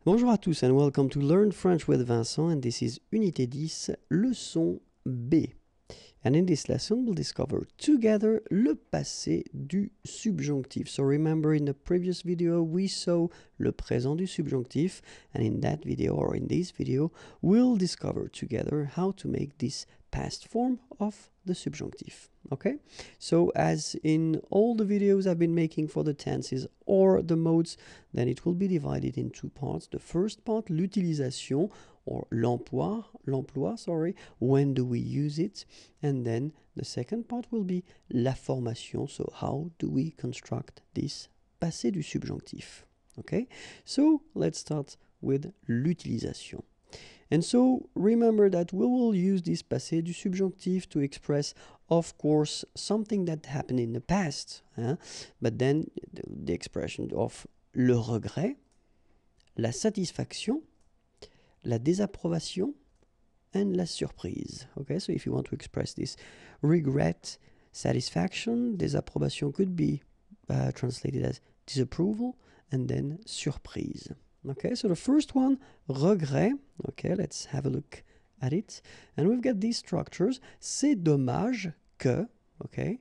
Bonjour à tous and welcome to Learn French with Vincent, and this is Unité 10, leçon B. And in this lesson, we'll discover together le passé du subjonctif. So remember in the previous video, we saw le présent du subjonctif, and in that video, or in this video, we'll discover together how to make this past form of the subjonctif. Okay, so as in all the videos I've been making for the tenses or the modes, then it will be divided in two parts. The first part, l'utilisation, or l'emploi, sorry, when do we use it? And then the second part will be la formation, so how do we construct this passé du subjonctif? Okay, so let's start with l'utilisation. And so remember that we will use this passé du subjonctif to express, of course, something that happened in the past. But then the expression of le regret, la satisfaction, la désapprobation, and la surprise. Okay, so if you want to express this regret, satisfaction, désapprobation could be translated as disapproval, and then surprise. Okay, so the first one, regret. Okay, let's have a look at it. And we've got these structures. C'est dommage que, okay,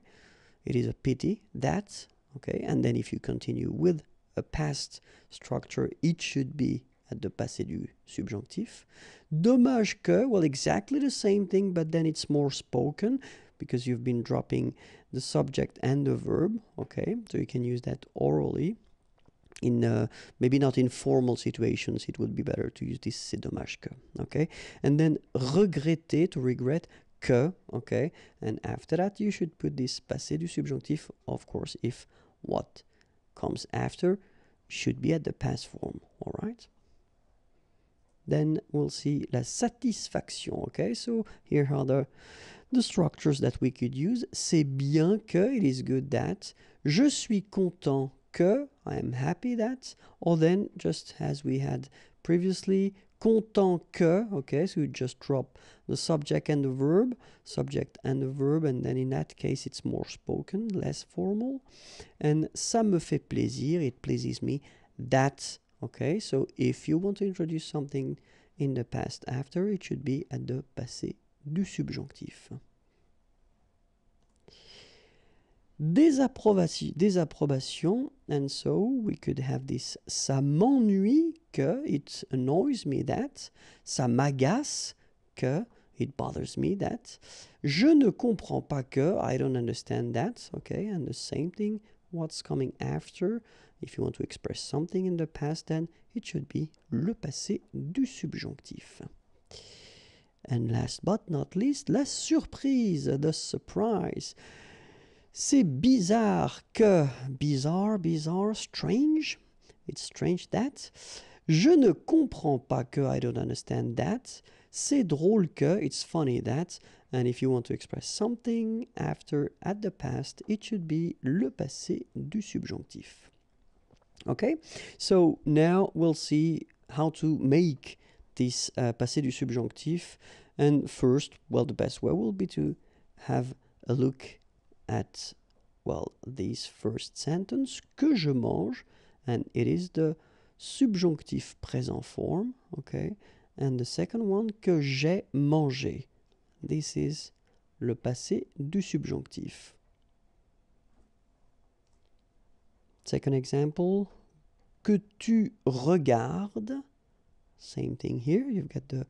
it is a pity that, okay, and then if you continue with a past structure, it should be at the passé du subjonctif. Dommage que, well, exactly the same thing, but then it's more spoken because you've been dropping the subject and the verb, okay, so you can use that orally. In maybe not in formal situations, it would be better to use this c'est dommage que, okay? And then regretter, to regret, que, okay? And after that, you should put this passé du subjonctif, of course, if what comes after should be at the past form, all right? Then we'll see la satisfaction, okay? So here are the structures that we could use. C'est bien que, it is good that. Je suis content que, I am happy that. Or then, just as we had previously, content que, okay, so you just drop the subject and the verb, and then in that case it's more spoken, less formal. And ça me fait plaisir, it pleases me, that, okay, so if you want to introduce something in the past after, it should be at the passé du subjonctif. Désapprobation, and so we could have this ça m'ennuie que, it annoys me that, ça m'agace que, it bothers me that, je ne comprends pas que, I don't understand that, okay, and the same thing, what's coming after, if you want to express something in the past, then it should be le passé du subjonctif. And last but not least, la surprise, the surprise. C'est bizarre que, bizarre, strange, it's strange that. Je ne comprends pas que, I don't understand that. C'est drôle que, it's funny that. And if you want to express something after, at the past, it should be le passé du subjonctif. Okay, so now we'll see how to make this passé du subjonctif. And first, well, the best way will be to have a look at, well, this first sentence, que je mange, and it is the subjonctif présent form, okay, and the second one, que j'ai mangé, this is le passé du subjonctif. Second example, que tu regardes, same thing here, you've got the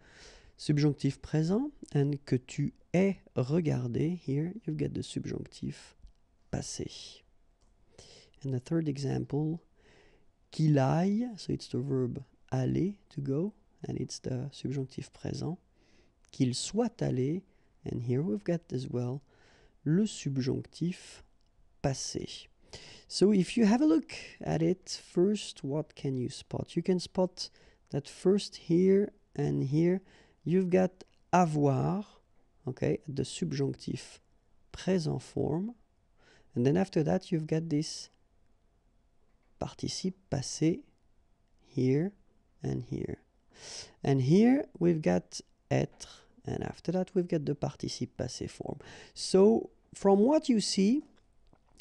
subjonctif présent, and que tu aies regardé, here you've got the subjonctif passé. And the third example, qu'il aille, so it's the verb aller, to go, and it's the subjonctif présent. Qu'il soit allé, and here we've got as well le subjonctif passé. So if you have a look at it, first, what can you spot? You can spot that first here and here, you've got avoir, okay, the subjonctif présent form. And then after that, you've got this participe passé here and here. And here, we've got être. And after that, we've got the participe passé form. So from what you see,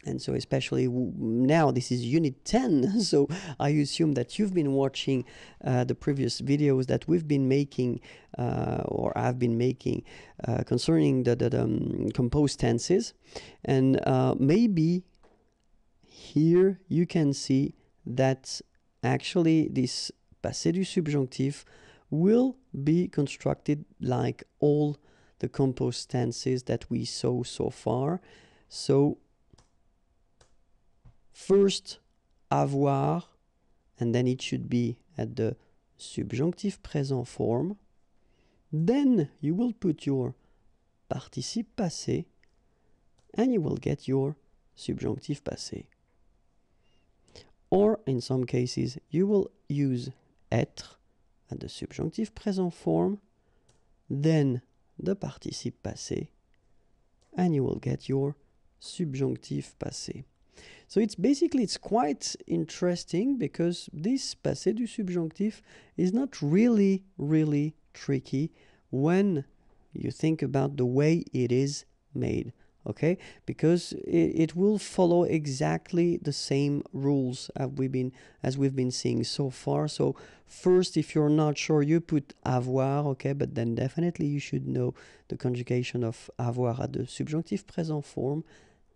And so especially now this is unit 10, so I assume that you've been watching the previous videos that we've been making or I've been making concerning the composed tenses. And maybe here you can see that actually this passé du subjonctif will be constructed like all the composed tenses that we saw so far. So first, avoir, and then it should be at the subjonctif présent form. Then you will put your participe passé, and you will get your subjonctif passé. Or, in some cases, you will use être at the subjonctif présent form, then the participe passé, and you will get your subjonctif passé. So it's quite interesting because this passé du subjonctif is not really tricky when you think about the way it is made, okay? Because it will follow exactly the same rules as we've been seeing so far. So first, if you're not sure, you put avoir, okay? But then definitely you should know the conjugation of avoir at the subjonctif présent form.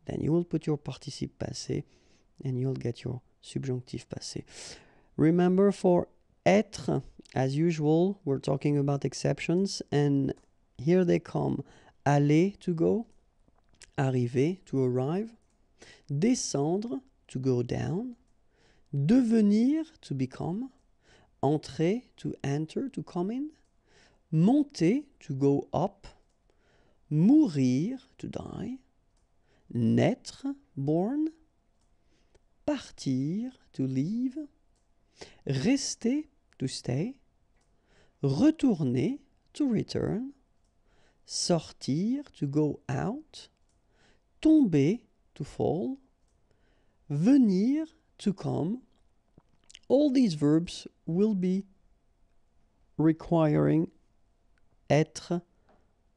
Then you will put your participe passé and you'll get your subjonctif passé. Remember, for être, as usual, we're talking about exceptions, and here they come. Aller, to go. Arriver, to arrive. Descendre, to go down. Devenir, to become. Entrer, to enter, to come in. Monter, to go up. Mourir, to die. Naître, born. Partir, to leave. Rester, to stay. Retourner, to return. Sortir, to go out. Tomber, to fall. Venir, to come. All these verbs will be requiring être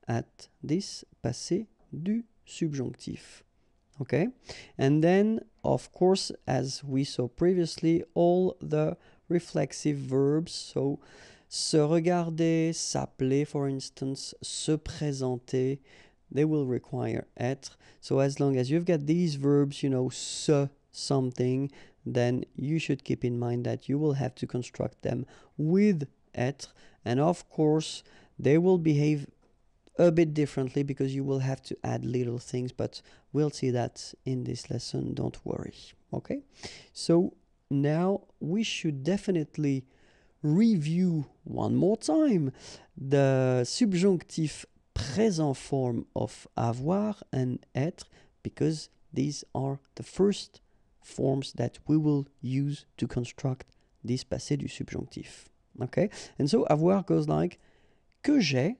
at this passé du subjonctif. Okay, and then of course, as we saw previously, all the reflexive verbs, so se regarder, s'appeler, for instance, se présenter, they will require être. So as long as you've got these verbs, you know, se something, then you should keep in mind that you will have to construct them with être, and of course they will behave a bit differently because you will have to add little things, but we'll see that in this lesson, don't worry. Okay, so now we should definitely review one more time the subjonctif présent form of avoir and être, because these are the first forms that we will use to construct this passé du subjonctif. Okay, and so avoir goes like que j'ai,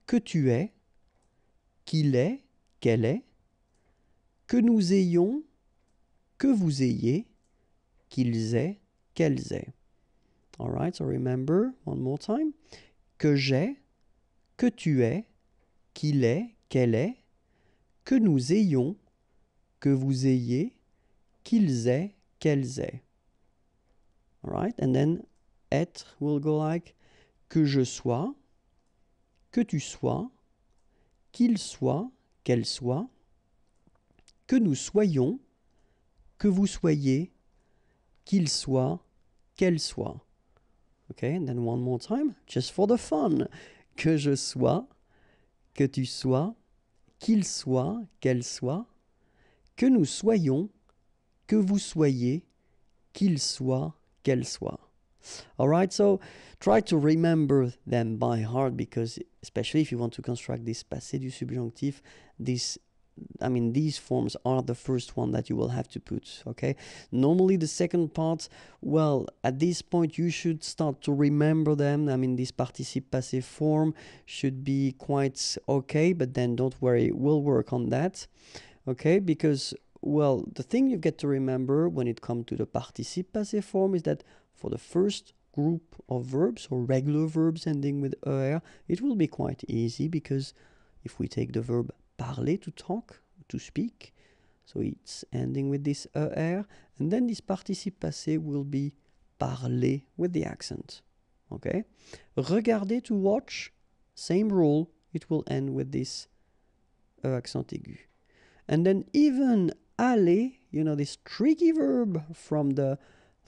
que tu es, qu'il est, qu'elle est, que nous ayons, que vous ayez, qu'ils aient, qu'elles aient. All right, so remember one more time. Que j'ai, que tu es, qu'il est, qu'elle est, que nous ayons, que vous ayez, qu'ils aient, qu'elles aient. All right, and then être will go like que je sois, que tu sois, qu'il soit, qu'elle soit, que nous soyons, que vous soyez, qu'il soit, qu'elle soit. Okay, and then one more time, just for the fun. Que je sois, que tu sois, qu'il soit, qu'elle soit, que nous soyons, que vous soyez, qu'il soit, qu'elle soit. All right, so try to remember them by heart, because especially if you want to construct this passé du subjonctif, these forms are the first one that you will have to put, okay? Normally the second part, well, at this point you should start to remember them. This participe passé form should be quite okay, but then don't worry, we'll work on that, okay? Because, well, the thing you get to remember when it comes to the participe passé form is that for the first group of verbs, or regular verbs ending with er, it will be quite easy, because if we take the verb parler, to talk, to speak, so it's ending with this ER, and then this participe passé will be parler with the accent. Okay? Regarder, to watch, same rule, it will end with this E accent aigu. And then even aller, you know, this tricky verb from the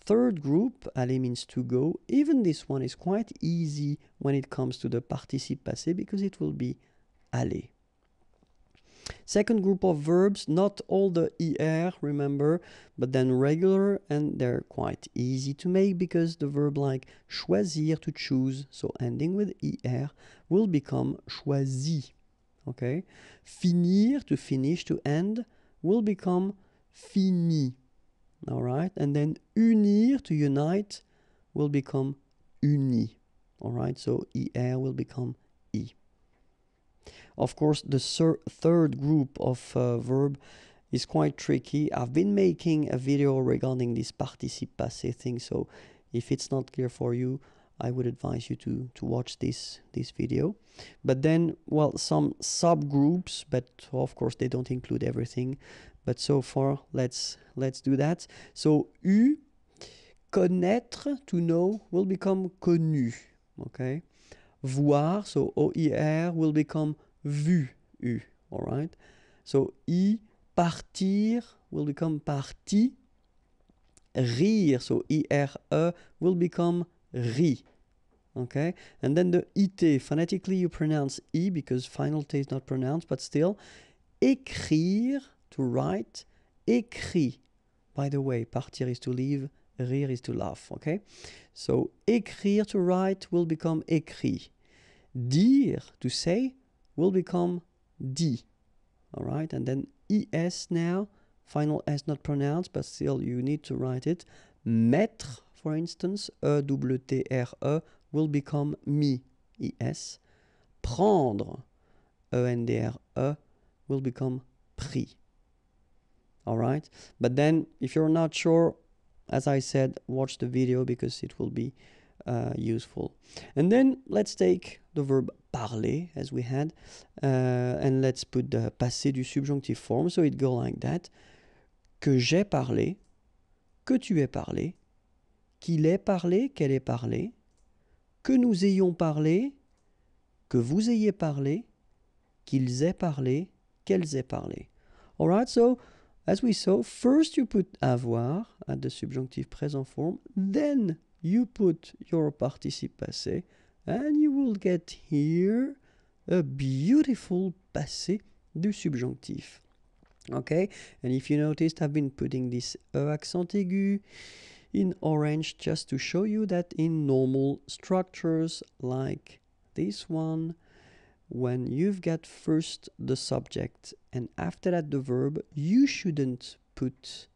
third group, aller means to go, even this one is quite easy when it comes to the participe passé because it will be aller. Second group of verbs, not all the ER, remember, but then regular, and they're quite easy to make because the verb like choisir, to choose, so ending with ER, will become choisi. Okay? Finir, to finish, to end, will become fini. All right? And then unir, to unite, will become uni. All right? So ER will become E. Of course, the third group of verb is quite tricky. I've been making a video regarding this participe passé thing, so if it's not clear for you, I would advise you to watch this video. But then, well, some subgroups, but of course they don't include everything. But so far, let's do that. So U, connaître, to know, will become connu. Okay. Voir, so OIR, will become vu, U. All right. So I, partir, will become parti. Rire, so IRE, will become ri. Okay, and then the IT, phonetically you pronounce E because final T is not pronounced, but still. Écrire, to write, écrit. By the way, partir is to leave, rire is to laugh, okay? So écrire, to write, will become écrit. Dire, to say, will become dit. All right, and then ES now, final S not pronounced, but still you need to write it. Mettre, for instance, EWTRE, will become mi, ES. Prendre, ENDRE, will become pris. All right, but then if you're not sure, as I said, watch the video because it will be useful. And then let's take the verb parler as we had, and let's put the passé du subjonctif form. So it goes like that. Que j'ai parlé, que tu aies parlé, qu'il ait parlé, qu'elle ait parlé, que nous ayons parlé, que vous ayez parlé, qu'ils aient parlé, qu'elles aient parlé. All right, so as we saw, first you put avoir at the subjunctive present form, then you put your participe passé, and you will get here a beautiful passé du subjonctif. Okay, and if you noticed, I've been putting this accent aigu in orange just to show you that in normal structures like this one, when you've got first the subject and after that the verb, you shouldn't put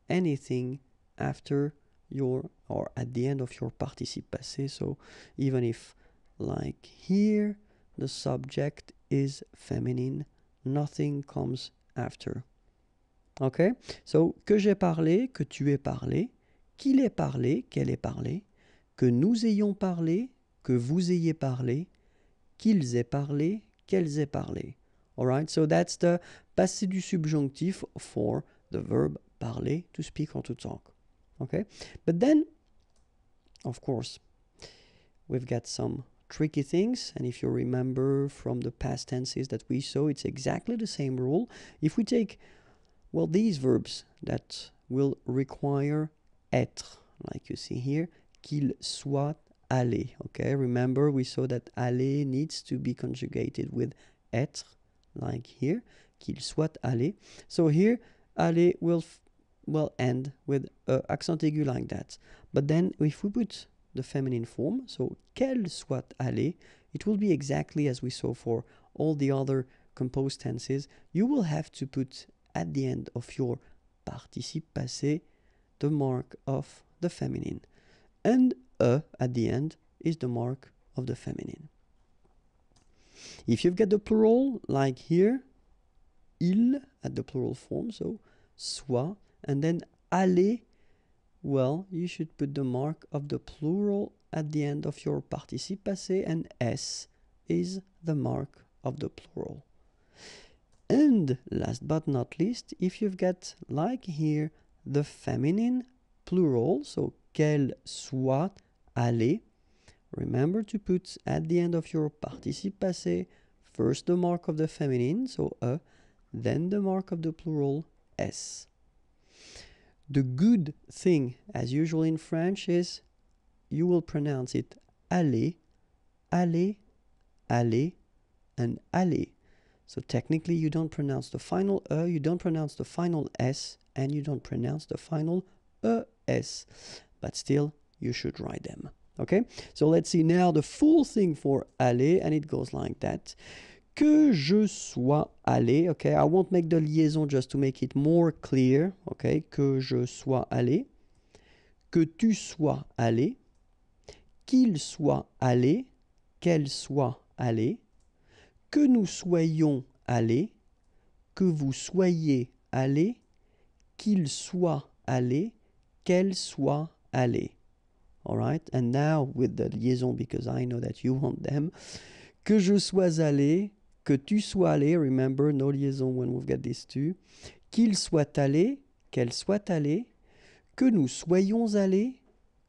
anything after your or at the end of your participe passé. So even if like here the subject is feminine, nothing comes after. Okay, so que j'ai parlé, que tu aies parlé, qu'il ait parlé, qu'elle ait parlé, que nous ayons parlé, que vous ayez parlé, qu'ils aient parlé, qu'elles aient parlé. All right, so that's the passé du subjonctif for the verb parler, to speak or to talk. Okay, but then, of course, we've got some tricky things, and if you remember from the past tenses that we saw, it's exactly the same rule. If we take, well, these verbs that will require être, like you see here, qu'il soit allé. Okay, remember we saw that aller needs to be conjugated with être, like here, qu'il soit allé. So here, aller will end with accent aigu like that. But then if we put the feminine form, so qu'elle soit allée, it will be exactly as we saw for all the other composed tenses. You will have to put at the end of your participe passé the mark of the feminine. And at the end is the mark of the feminine. If you've got the plural, like here, il at the plural form, so soit, and then aller, well, you should put the mark of the plural at the end of your participe passé, and s is the mark of the plural. And last but not least, if you've got, like here, the feminine plural, so qu'elle soit allée, remember to put at the end of your participe passé first the mark of the feminine, so a, then the mark of the plural, s. The good thing, as usual in French, is you will pronounce it aller, aller, aller, and aller. So technically you don't pronounce the final e, you don't pronounce the final s, and you don't pronounce the final es. But still, you should write them. Okay? So let's see now the full thing for aller, and it goes like that. Que je sois allé, okay? I won't make the liaison just to make it more clear, okay? Que je sois allé. Que tu sois allé. Qu'il soit allé. Qu'elle soit allée. Que nous soyons allés. Que vous soyez allés. Qu'il soit allé. Qu'elle soit allée. All right? And now with the liaison, because I know that you want them. Que je sois allé. Que tu sois allé, remember, no liaison when we've got these two. Qu'il soit allé, qu'elle soit allée. Que nous soyons allés,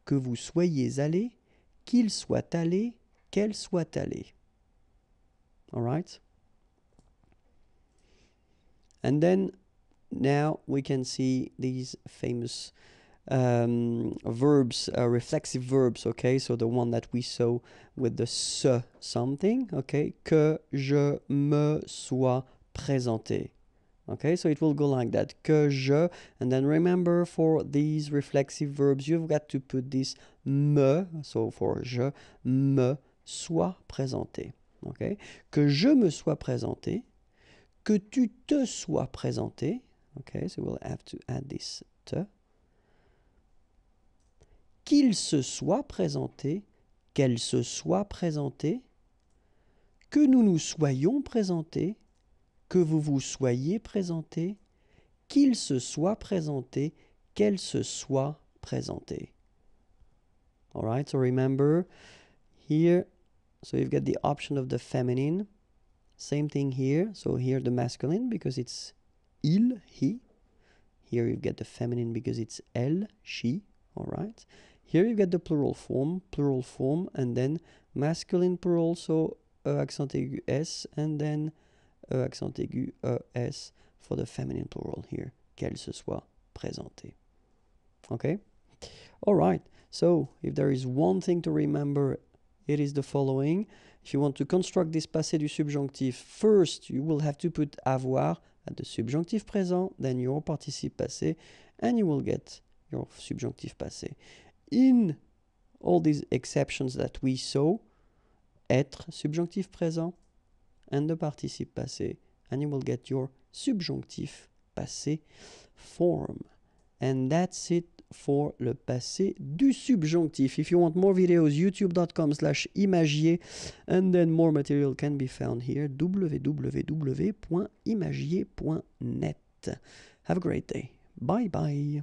que vous soyez allés. Qu'il soit allé, qu'elle soit allée. All right? And then, now we can see these famous verbs, reflexive verbs, okay? So the one that we saw with the se something, okay? Que je me sois présenté. Okay, so it will go like that. Que je, and then remember for these reflexive verbs, you've got to put this me, so for je me sois présenté. Okay? Que je me sois présenté. Que tu te sois présenté. Okay, so we'll have to add this te. Qu'il se soit présenté, qu'elle se soit présentée, que nous nous soyons présentés, que vous vous soyez présentés, qu'il se soit présenté, qu'elle se soit présentée. All right, so remember here, so you've got the option of the feminine. Same thing here, so here the masculine because it's il, he. Here you've got the feminine because it's elle, she. All right. Here you get the plural form, and then masculine plural, so accent aigu s, and then accent aigu es for the feminine plural here, qu'elle se soit présentée. Okay? All right. So if there is one thing to remember, it is the following. If you want to construct this passé du subjonctif, first you will have to put avoir at the subjonctif présent, then your participe passé, and you will get your subjonctif passé. In all these exceptions that we saw, être, subjonctif présent, and the participe passé, and you will get your subjonctif passé form. And that's it for le passé du subjonctif. If you want more videos, youtube.com/imagier, and then more material can be found here, www.imagier.net. Have a great day. Bye bye.